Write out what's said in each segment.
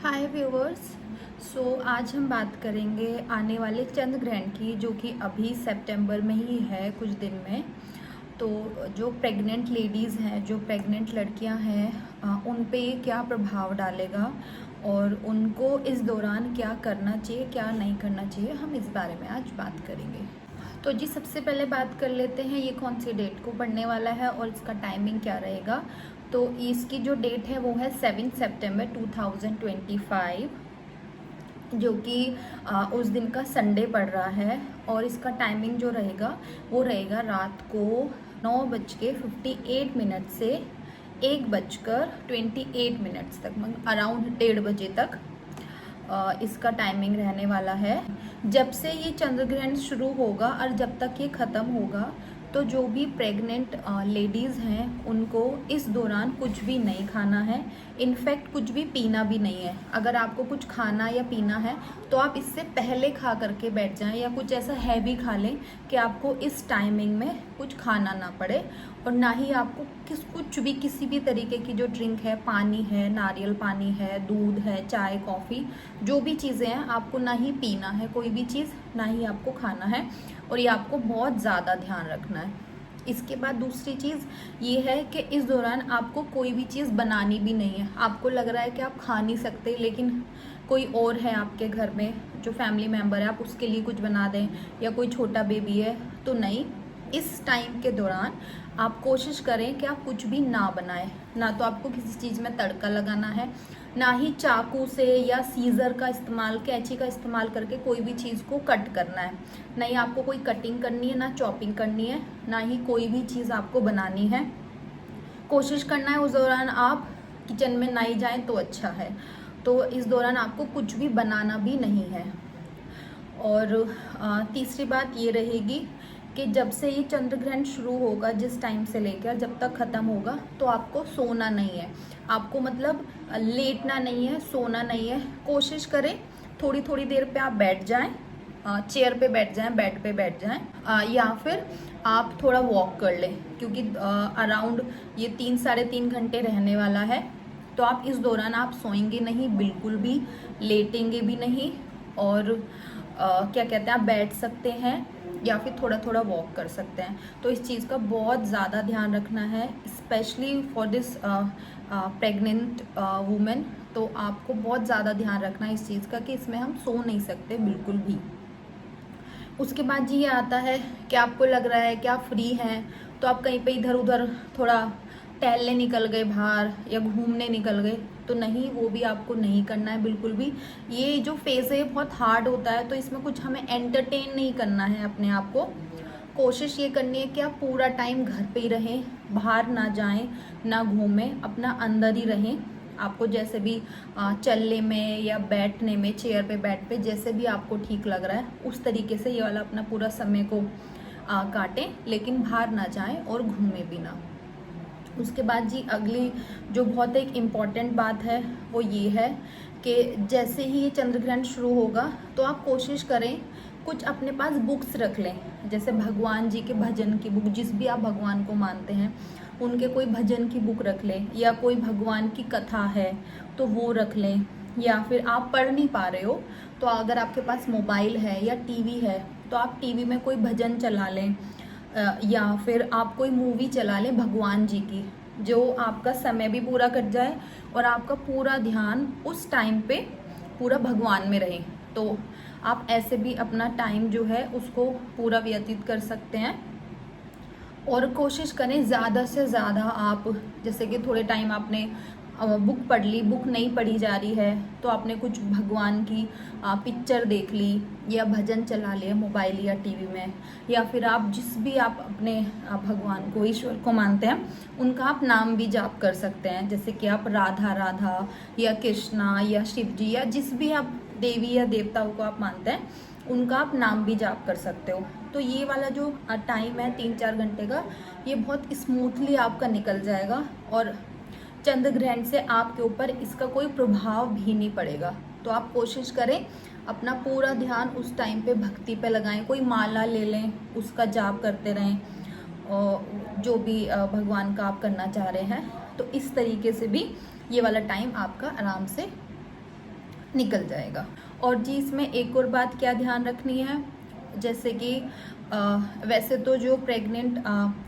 हाय viewers. आज हम बात करेंगे आने वाले चंद्र ग्रहण की, जो कि अभी सितंबर में ही है, कुछ दिन में। तो जो प्रेग्नेंट लेडीज़ हैं, जो प्रेग्नेंट लड़कियां हैं, उन पे ये क्या प्रभाव डालेगा और उनको इस दौरान क्या करना चाहिए, क्या नहीं करना चाहिए, हम इस बारे में आज बात करेंगे। तो जी, सबसे पहले बात कर लेते हैं ये कौन सी डेट को पड़ने वाला है और इसका टाइमिंग क्या रहेगा। तो इसकी जो डेट है वो है 7 सितंबर 2025, जो कि उस दिन का संडे पड़ रहा है। और इसका टाइमिंग जो रहेगा वो रहेगा रात को 9:58 से 1:28 तक, मतलब अराउंड 1:30 बजे तक इसका टाइमिंग रहने वाला है। जब से ये चंद्र ग्रहण शुरू होगा और जब तक ये ख़त्म होगा, तो जो भी प्रेग्नेंट लेडीज़ हैं उनको इस दौरान कुछ भी नहीं खाना है। इनफैक्ट कुछ भी पीना भी नहीं है। अगर आपको कुछ खाना या पीना है तो आप इससे पहले खा करके बैठ जाएं, या कुछ ऐसा हैवी खा लें कि आपको इस टाइमिंग में कुछ खाना ना पड़े। और ना ही आपको कुछ भी, किसी भी तरीके की जो ड्रिंक है, पानी है, नारियल पानी है, दूध है, चाय, कॉफ़ी, जो भी चीज़ें हैं, आपको ना ही पीना है कोई भी चीज़, ना ही आपको खाना है। और ये आपको बहुत ज़्यादा ध्यान रखना है। इसके बाद दूसरी चीज़ ये है कि इस दौरान आपको कोई भी चीज़ बनानी भी नहीं है। आपको लग रहा है कि आप खा नहीं सकते, लेकिन कोई और है आपके घर में जो फैमिली मेम्बर है, आप उसके लिए कुछ बना दें, या कोई छोटा बेबी है, तो नहीं। इस टाइम के दौरान आप कोशिश करें कि आप कुछ भी ना बनाएं। ना तो आपको किसी चीज़ में तड़का लगाना है, ना ही चाकू से या सीज़र का इस्तेमाल, कैंची का इस्तेमाल करके कोई भी चीज़ को कट करना है। नहीं आपको कोई कटिंग करनी है, ना चॉपिंग करनी है, ना ही कोई भी चीज़ आपको बनानी है। कोशिश करना है उस दौरान आप किचन में नहीं जाएं तो अच्छा है। तो इस दौरान आपको कुछ भी बनाना भी नहीं है। और तीसरी बात ये रहेगी कि जब से ये चंद्र ग्रहण शुरू होगा, जिस टाइम से लेकर जब तक ख़त्म होगा, तो आपको सोना नहीं है। आपको मतलब लेटना नहीं है, सोना नहीं है। कोशिश करें थोड़ी थोड़ी देर पे आप बैठ जाएं, चेयर पे बैठ जाएं, बेड पे बैठ जाएं, या फिर आप थोड़ा वॉक कर लें, क्योंकि अराउंड ये 3-3.5 घंटे रहने वाला है। तो आप इस दौरान आप सोएंगे नहीं बिल्कुल भी, लेटेंगे भी नहीं। और क्या कहते हैं, आप बैठ सकते हैं या फिर थोड़ा थोड़ा वॉक कर सकते हैं। तो इस चीज़ का बहुत ज़्यादा ध्यान रखना है, specially for this pregnant women. तो आपको बहुत ज़्यादा ध्यान रखना है इस चीज़ का कि इसमें हम सो नहीं सकते बिल्कुल भी। उसके बाद जी ये आता है कि आपको लग रहा है कि आप फ्री हैं, तो आप कहीं पे इधर उधर थोड़ा टहलने निकल गए बाहर, या घूमने निकल गए, तो नहीं, वो भी आपको नहीं करना है बिल्कुल भी। ये जो फेज है बहुत हार्ड होता है, तो इसमें कुछ हमें एंटरटेन नहीं करना है अपने आप को। कोशिश ये करनी है कि आप पूरा टाइम घर पे ही रहें, बाहर ना जाएं, ना घूमें, अपना अंदर ही रहें। आपको जैसे भी चलने में या बैठने में, चेयर पे बेड पे, जैसे भी आपको ठीक लग रहा है, उस तरीके से ये वाला अपना पूरा समय को काटें, लेकिन बाहर ना जाएं और घूमें भी ना। उसके बाद जी अगली जो बहुत एक इम्पॉर्टेंट बात है वो ये है कि जैसे ही ये चंद्र ग्रहण शुरू होगा, तो आप कोशिश करें कुछ अपने पास बुक्स रख लें। जैसे भगवान जी के भजन की बुक, जिस भी आप भगवान को मानते हैं उनके कोई भजन की बुक रख लें, या कोई भगवान की कथा है तो वो रख लें। या फिर आप पढ़ नहीं पा रहे हो तो अगर आपके पास मोबाइल है या टीवी है तो आप टीवी में कोई भजन चला लें, या फिर आप कोई मूवी चला लें भगवान जी की, जो आपका समय भी पूरा कट जाए और आपका पूरा ध्यान उस टाइम पे पूरा भगवान में रहे। तो आप ऐसे भी अपना टाइम जो है उसको पूरा व्यतीत कर सकते हैं। और कोशिश करें ज़्यादा से ज़्यादा आप, जैसे कि थोड़े टाइम आपने बुक पढ़ ली, बुक नहीं पढ़ी जा रही है, तो आपने कुछ भगवान की पिक्चर देख ली, या भजन चला लिया मोबाइल या टीवी में, या फिर आप जिस भी आप अपने भगवान को, ईश्वर को मानते हैं, उनका आप नाम भी जाप कर सकते हैं। जैसे कि आप राधा राधा, या कृष्णा, या शिव जी, या जिस भी आप देवी या देवताओं को आप मानते हैं, उनका आप नाम भी जाप कर सकते हो। तो ये वाला जो टाइम है 3-4 घंटे का, ये बहुत स्मूथली आपका निकल जाएगा, और चंद्र ग्रहण से आपके ऊपर इसका कोई प्रभाव भी नहीं पड़ेगा। तो आप कोशिश करें अपना पूरा ध्यान उस टाइम पे भक्ति पे लगाएं। कोई माला ले लें, उसका जाप करते रहें, और जो भी भगवान का आप करना चाह रहे हैं। तो इस तरीके से भी ये वाला टाइम आपका आराम से निकल जाएगा। और जी इसमें एक और बात क्या ध्यान रखनी है, जैसे कि वैसे तो जो प्रेग्नेंट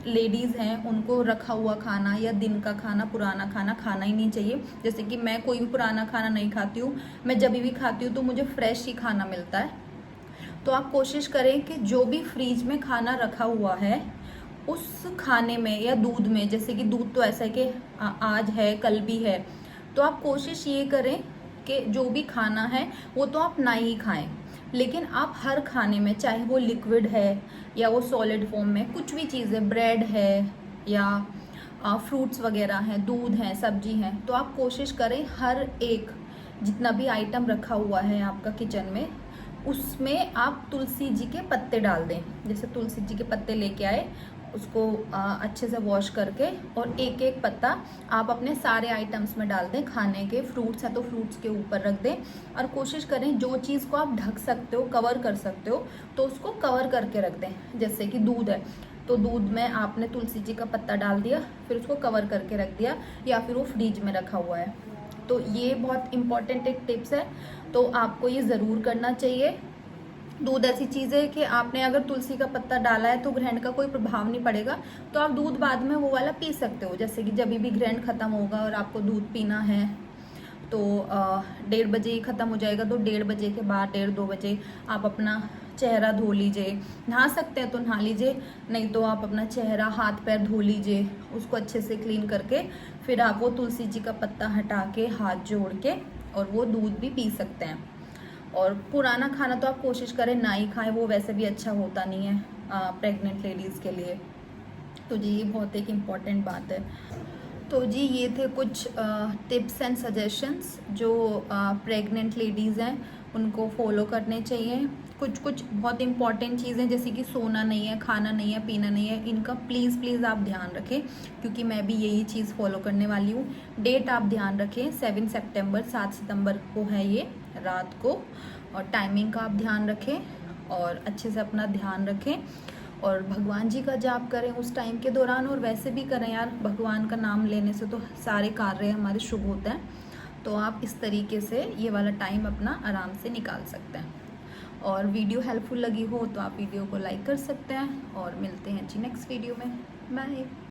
लेडीज़ हैं उनको रखा हुआ खाना या दिन का खाना, पुराना खाना खाना ही नहीं चाहिए। जैसे कि मैं कोई भी पुराना खाना नहीं खाती हूँ, मैं जब भी खाती हूँ तो मुझे फ्रेश ही खाना मिलता है। तो आप कोशिश करें कि जो भी फ्रीज में खाना रखा हुआ है उस खाने में या दूध में, जैसे कि दूध तो ऐसा है कि आज है कल भी है, तो आप कोशिश ये करें कि जो भी खाना है वो तो आप ना ही खाएं, लेकिन आप हर खाने में, चाहे वो लिक्विड है या वो सॉलिड फॉर्म में कुछ भी चीज़ है, ब्रेड है या फ्रूट्स वगैरह हैं, दूध है, सब्जी है, तो आप कोशिश करें हर एक जितना भी आइटम रखा हुआ है आपका किचन में उसमें आप तुलसी जी के पत्ते डाल दें। जैसे तुलसी जी के पत्ते लेके आए, उसको अच्छे से वॉश करके और एक एक पत्ता आप अपने सारे आइटम्स में डाल दें। खाने के फ्रूट्स हैं तो फ्रूट्स के ऊपर रख दें और कोशिश करें जो चीज़ को आप ढक सकते हो, कवर कर सकते हो, तो उसको कवर करके रख दें। जैसे कि दूध है तो दूध में आपने तुलसी जी का पत्ता डाल दिया, फिर उसको कवर करके रख दिया, या फिर वो फ्रिज में रखा हुआ है। तो ये बहुत इंपॉर्टेंट एक टिप्स है, तो आपको ये ज़रूर करना चाहिए। दूध ऐसी चीज़ है कि आपने अगर तुलसी का पत्ता डाला है तो ग्रहण का कोई प्रभाव नहीं पड़ेगा, तो आप दूध बाद में वो वाला पी सकते हो। जैसे कि जब भी ग्रहण खत्म होगा और आपको दूध पीना है तो 1:30 बजे ही ख़त्म हो जाएगा, तो 1:30 बजे के बाद 1:30-2 बजे आप अपना चेहरा धो लीजिए। नहा सकते हैं तो नहा लीजिए, नहीं तो आप अपना चेहरा हाथ पैर धो लीजिए, उसको अच्छे से क्लीन करके फिर आप वो तुलसी जी का पत्ता हटा के हाथ जोड़ के और वो दूध भी पी सकते हैं। और पुराना खाना तो आप कोशिश करें ना ही खाएं, वो वैसे भी अच्छा होता नहीं है प्रेग्नेंट लेडीज़ के लिए। तो जी ये बहुत एक इम्पॉर्टेंट बात है। तो जी ये थे कुछ टिप्स एंड सजेशंस जो प्रेग्नेंट लेडीज़ हैं उनको फॉलो करने चाहिए। कुछ कुछ बहुत इंपॉर्टेंट चीज़ें जैसे कि सोना नहीं है, खाना नहीं है, पीना नहीं है, इनका प्लीज़ आप ध्यान रखें, क्योंकि मैं भी यही चीज़ फॉलो करने वाली हूँ। डेट आप ध्यान रखें, 7 सितंबर 7 सितंबर को है ये रात को, और टाइमिंग का आप ध्यान रखें और अच्छे से अपना ध्यान रखें और भगवान जी का जाप करें उस टाइम के दौरान। और वैसे भी करें यार, भगवान का नाम लेने से तो सारे कार्य हमारे शुभ होते हैं। तो आप इस तरीके से ये वाला टाइम अपना आराम से निकाल सकते हैं। और वीडियो हेल्पफुल लगी हो तो आप वीडियो को लाइक कर सकते हैं और मिलते हैं जी नेक्स्ट वीडियो में। बाय।